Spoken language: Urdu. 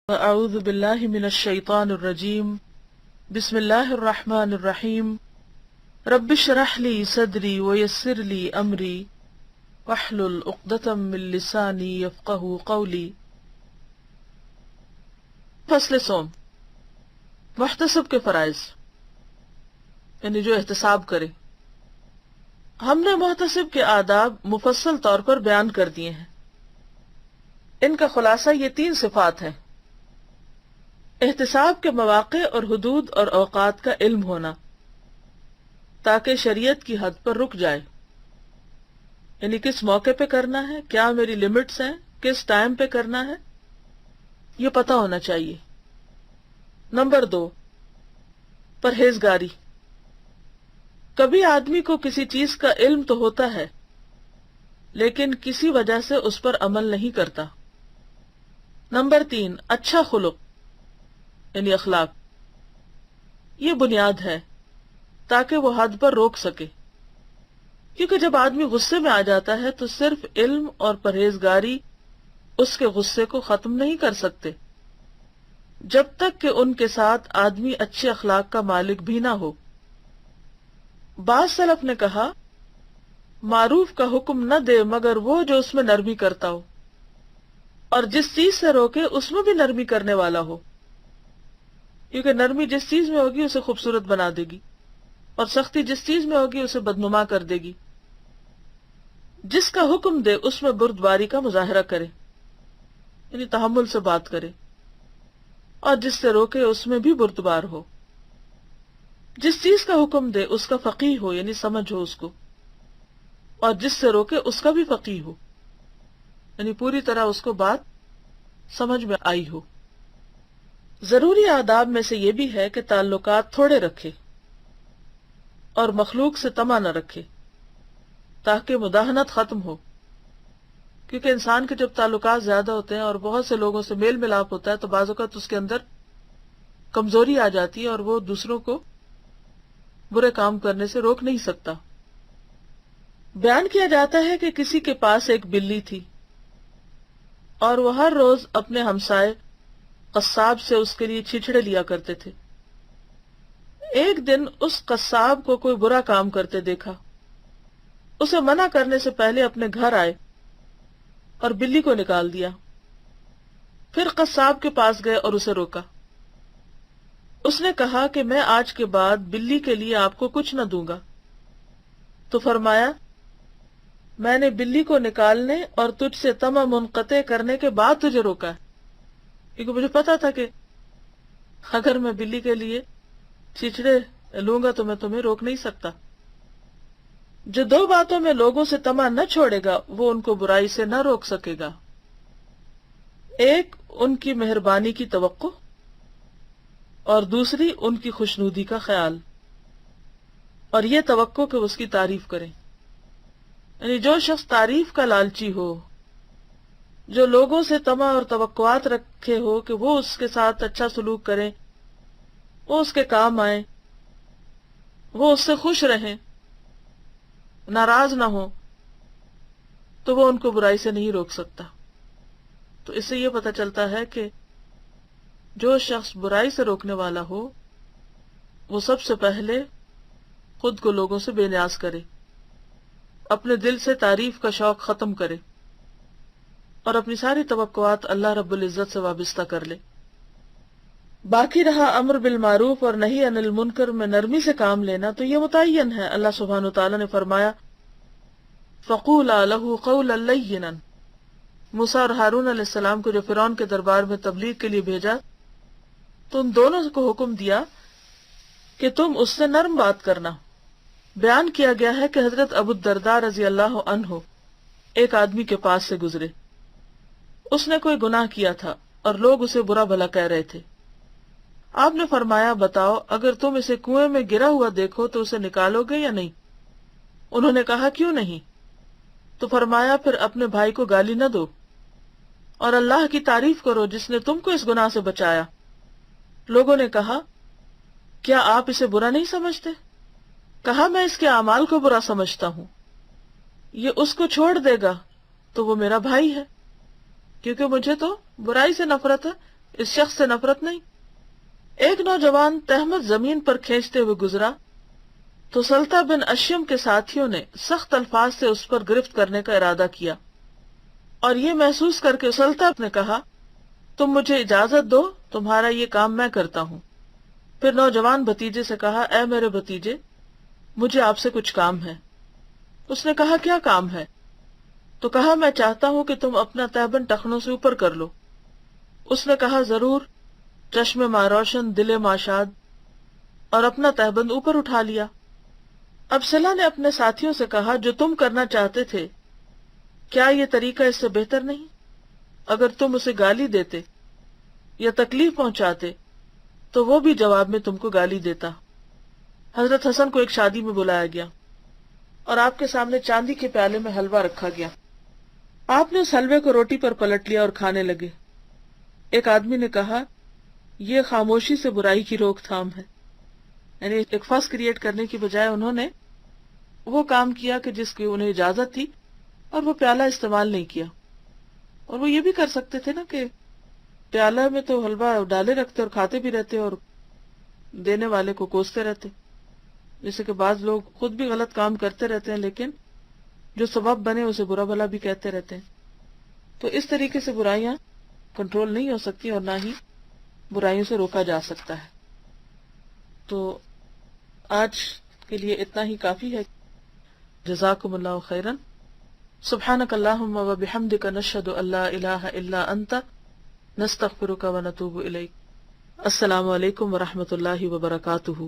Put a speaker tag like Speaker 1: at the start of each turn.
Speaker 1: اعوذ باللہ من الشیطان الرجیم بسم اللہ الرحمن الرحیم رب اشرح لی صدری ویسر لی امری واحلل عقدۃ من لسانی یفقہوا قولی۔ فصل صوم، محتسب کے فرائض، یعنی جو احتساب کرے۔ ہم نے محتسب کے آداب مفصل طور پر بیان کر دیے ہیں۔ ان کا خلاصہ یہ 3 صفات ہیں: احتساب کے مواقع اور حدود اور اوقات کا علم ہونا، تاکہ شریعت کی حد پر رک جائے، یعنی کس موقع پہ کرنا ہے، کیا میری لمٹس ہیں، کس ٹائم پہ کرنا ہے، یہ پتہ ہونا چاہیے۔ نمبر 2، پرہیزگاری۔ کبھی آدمی کو کسی چیز کا علم تو ہوتا ہے لیکن کسی وجہ سے اس پر عمل نہیں کرتا۔ نمبر 3، اچھا خلق یعنی اخلاق۔ یہ بنیاد ہے تاکہ وہ حد پر روک سکے، کیونکہ جب آدمی غصے میں آ جاتا ہے تو صرف علم اور پرہیزگاری اس کے غصے کو ختم نہیں کر سکتے، جب تک کہ ان کے ساتھ آدمی اچھے اخلاق کا مالک بھی نہ ہو۔ بعض سلف نے کہا، معروف کا حکم نہ دے مگر وہ جو اس میں نرمی کرتا ہو، اور جس چیز سے روکے اس میں بھی نرمی کرنے والا ہو، کیونکہ نرمی جس چیز میں ہوگی اسے خوبصورت بنا دے گی، اور سختی جس چیز میں ہوگی اسے بدنما کر دے گی۔ جس کا حکم دے اس میں بردباری کا مظاہرہ کرے، یعنی تحمل سے بات کرے، اور جس سے روکے اس میں بھی بردبار ہو۔ جس چیز کا حکم دے اس کا فقیہ ہو، یعنی سمجھ ہو اس کو، اور جس سے روکے اس کا بھی فقیہ ہو، یعنی پوری طرح اس کو بات سمجھ میں آئی ہو۔ ضروری آداب میں سے یہ بھی ہے کہ تعلقات تھوڑے رکھے اور مخلوق سے طمع نہ رکھے، تاکہ مداہنت ختم ہو، کیونکہ انسان کے جب تعلقات زیادہ ہوتے ہیں اور بہت سے لوگوں سے میل ملاپ ہوتا ہے تو بعض اوقات اس کے اندر کمزوری آ جاتی ہے اور وہ دوسروں کو برے کام کرنے سے روک نہیں سکتا۔ بیان کیا جاتا ہے کہ کسی کے پاس ایک بلی تھی اور وہ ہر روز اپنے ہمسائے قصاب سے اس کے لیے چھچڑے لیا کرتے تھے۔ ایک دن اس قصاب کو کوئی برا کام کرتے دیکھا، اسے منع کرنے سے پہلے اپنے گھر آئے اور بلی کو نکال دیا۔ پھر قصاب کے پاس گئے اور اسے روکا۔ اس نے کہا کہ میں آج کے بعد بلی کے لیے آپ کو کچھ نہ دوں گا۔ تو فرمایا، میں نے بلی کو نکالنے اور تجھ سے طمع منقطع کرنے کے بعد تجھے روکا ہے، کیونکہ مجھے پتا تھا کہ اگر میں بلی کے لیے چچڑے لوں گا تو میں تمہیں روک نہیں سکتا۔ جو 2 باتوں میں لوگوں سے طمع نہ چھوڑے گا وہ ان کو برائی سے نہ روک سکے گا۔ ایک، ان کی مہربانی کی توقع، اور دوسری ان کی خوشنودی کا خیال، اور یہ توقع کہ اس کی تعریف کریں۔ یعنی جو شخص تعریف کا لالچی ہو، جو لوگوں سے طمع اور توقعات رکھے ہو کہ وہ اس کے ساتھ اچھا سلوک کریں، وہ اس کے کام آئیں، وہ اس سے خوش رہیں، ناراض نہ ہو، تو وہ ان کو برائی سے نہیں روک سکتا۔ تو اس سے یہ پتہ چلتا ہے کہ جو شخص برائی سے روکنے والا ہو وہ سب سے پہلے خود کو لوگوں سے بے نیاز کرے، اپنے دل سے تعریف کا شوق ختم کرے، اور اپنی ساری توقعات اللہ رب العزت سے وابستہ کر لے۔ باقی رہا امر بالمعروف اور نہی عن المنکر میں نرمی سے کام لینا، تو یہ متعین ہے۔ اللہ سبحانہ وتعالی نے فرمایا، فَقُولَا لَهُ قَوْلًا لَيِّنًا۔ موسیٰ اور ہارون علیہ السلام کو جو فرعون کے دربار میں تبلیغ کے لیے بھیجا تو ان دونوں کو حکم دیا کہ تم اس سے نرم بات کرنا۔ بیان کیا گیا ہے کہ حضرت ابو الدرداء رضی اللہ عنہ ایک آدمی کے پاس سے گزرے۔ اس نے کوئی گناہ کیا تھا اور لوگ اسے برا بھلا کہہ رہے تھے۔ آپ نے فرمایا، بتاؤ اگر تم اسے کنویں میں گرا ہوا دیکھو تو اسے نکالو گے یا نہیں؟ انہوں نے کہا، کیوں نہیں؟ تو فرمایا، پھر اپنے بھائی کو گالی نہ دو اور اللہ کی تعریف کرو جس نے تم کو اس گناہ سے بچایا۔ لوگوں نے کہا، کیا آپ اسے برا نہیں سمجھتے؟ کہا، میں اس کے اعمال کو برا سمجھتا ہوں، یہ اس کو چھوڑ دے گا تو وہ میرا بھائی ہے، کیونکہ مجھے تو برائی سے نفرت ہے، اس شخص سے نفرت نہیں۔ ایک نوجوان تہمت زمین پر کھینچتے ہوئے گزرا تو سلطہ بن اشیم کے ساتھیوں نے سخت الفاظ سے اس پر گرفت کرنے کا ارادہ کیا، اور یہ محسوس کر کے سلطہ نے کہا تم مجھے اجازت دو، تمہارا یہ کام میں کرتا ہوں۔ پھر نوجوان بھتیجے سے کہا اے میرے بھتیجے، مجھے آپ سے کچھ کام ہے۔ اس نے کہا کیا کام ہے؟ تو کہا میں چاہتا ہوں کہ تم اپنا تہبند ٹخنوں سے اوپر کر لو۔ اس نے کہا ضرور۔ چشم ماں روشن دل ماں شاد، اور اپنا تہبند اوپر اٹھا لیا۔ اب صلہ نے اپنے ساتھیوں سے کہا جو تم کرنا چاہتے تھے کیا یہ طریقہ اس سے بہتر نہیں؟ اگر تم اسے گالی دیتے یا تکلیف پہنچاتے تو وہ بھی جواب میں تم کو گالی دیتا۔ حضرت حسن کو ایک شادی میں بلایا گیا اور آپ کے سامنے چاندی کے پیالے میں حلوہ رکھا گیا۔ آپ نے اس حلوے کو روٹی پر پلٹ لیا اور کھانے لگے۔ ایک آدمی نے کہا یہ خاموشی سے برائی کی روک تھام ہے، یعنی ایک فس کریٹ کرنے کی بجائے انہوں نے وہ کام کیا کہ جس کی انہیں اجازت تھی، اور وہ پیالہ استعمال نہیں کیا۔ اور وہ یہ بھی کر سکتے تھے نا کہ پیالہ میں تو حلوہ ڈالے رکھتے اور کھاتے بھی رہتے اور دینے والے کو کوستے رہتے، جیسے کہ بعض لوگ خود بھی غلط کام کرتے رہتے ہیں لیکن جو سبب بنے اسے برا بھلا بھی کہتے رہتے ہیں۔ تو اس طریقے سے برائیاں کنٹرول نہیں ہو سکتی اور نہ ہی برائیوں سے روکا جا سکتا ہے۔ تو آج کے لیے اتنا ہی کافی ہے۔ جزاکم اللہ خیرا۔ سبحانک اللہم و بحمدک نشہد ان لا الہ الا انت نستغفرک و نتوب الیک۔ السلام علیکم ورحمۃ اللہ وبرکاتہ۔